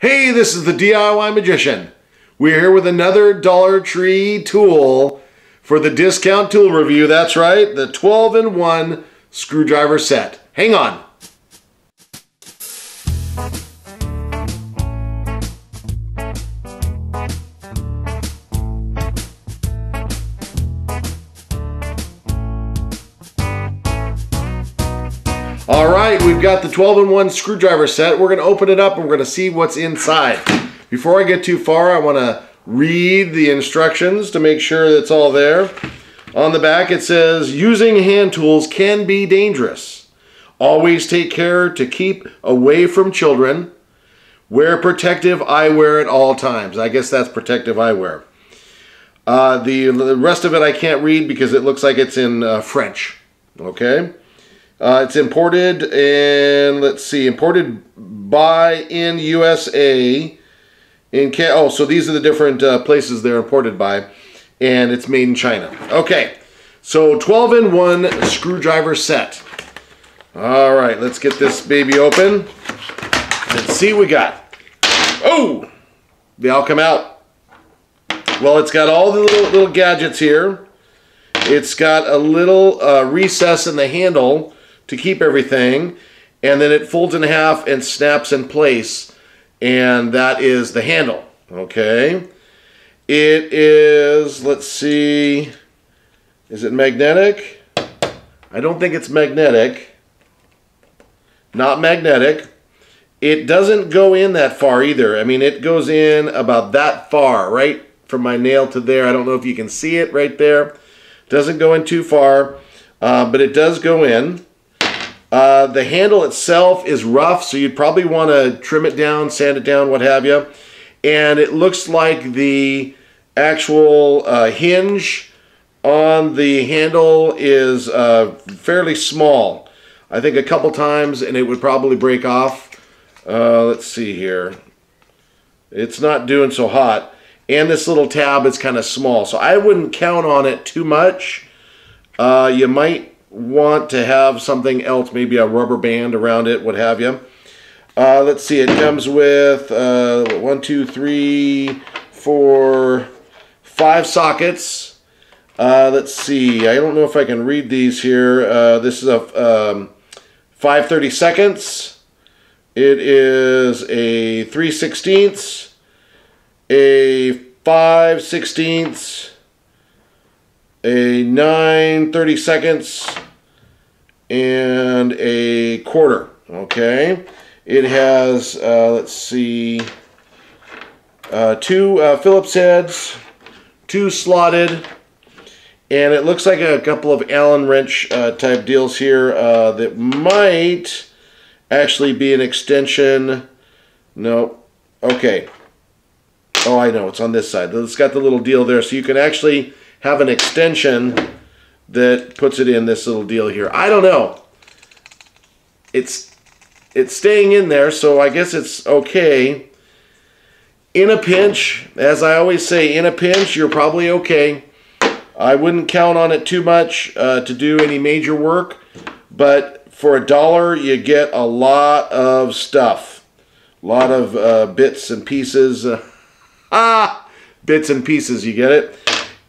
Hey, this is the DIY Magician. We're here with another Dollar Tree tool for the discount tool review. That's right, the 12-in-1 screwdriver set. Hang on. All right, we've got the 12-in-1 screwdriver set. We're going to open it up and we're going to see what's inside. Before I get too far, I want to read the instructions to make sure that's all there. On the back it says, using hand tools can be dangerous. Always take care to keep away from children. Wear protective eyewear at all times. I guess that's protective eyewear. The rest of it I can't read because it looks like it's in French. Okay. It's imported in, let's see, imported by in USA. So these are the different places they're imported by, and it's made in China. Okay, so 12-in-1 screwdriver set. All right, let's get this baby open. Let's see what we got. Oh, they all come out. Well, it's got all the little gadgets here. It's got a little recess in the handle to keep everything, and then it folds in half and snaps in place, and that is the handle. Okay, it is, let's see, is it magnetic? I don't think it's magnetic. Not magnetic. It doesn't go in that far either. I mean, it goes in about that far, right from my nail to there. I don't know if you can see it right there. Doesn't go in too far, but it does go in. The handle itself is rough, so you'd probably want to trim it down, sand it down, what have you. And it looks like the actual hinge on the handle is fairly small. I think a couple times and it would probably break off. Let's see here. It's not doing so hot. And this little tab is kind of small, so I wouldn't count on it too much. You might want to have something else, maybe a rubber band around it, what have you. Let's see, it comes with 1, 2, 3, 4, 5 sockets. Let's see, I don't know if I can read these here. This is a 5/32. It is a 3/16, a 5/16, a 9/32, and a 1/4. Okay, it has let's see, 2 Phillips heads, 2 slotted, and it looks like a couple of Allen wrench type deals here that might actually be an extension. No, okay. Oh, I know, it's on this side. It's got the little deal there, so you can actually have an extension that puts it in this little deal here. I don't know. It's staying in there, so I guess it's okay. In a pinch, as I always say, in a pinch, you're probably okay. I wouldn't count on it too much to do any major work, but for $1, you get a lot of stuff. A lot of bits and pieces. Bits and pieces, you get it?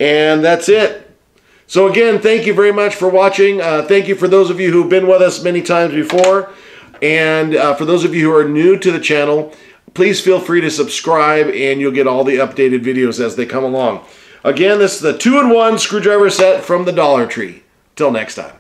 And that's it. So again, thank you very much for watching. Thank you for those of you who've been with us many times before. And for those of you who are new to the channel, please feel free to subscribe and you'll get all the updated videos as they come along. Again, this is the 2-in-1 screwdriver set from the Dollar Tree. Till next time.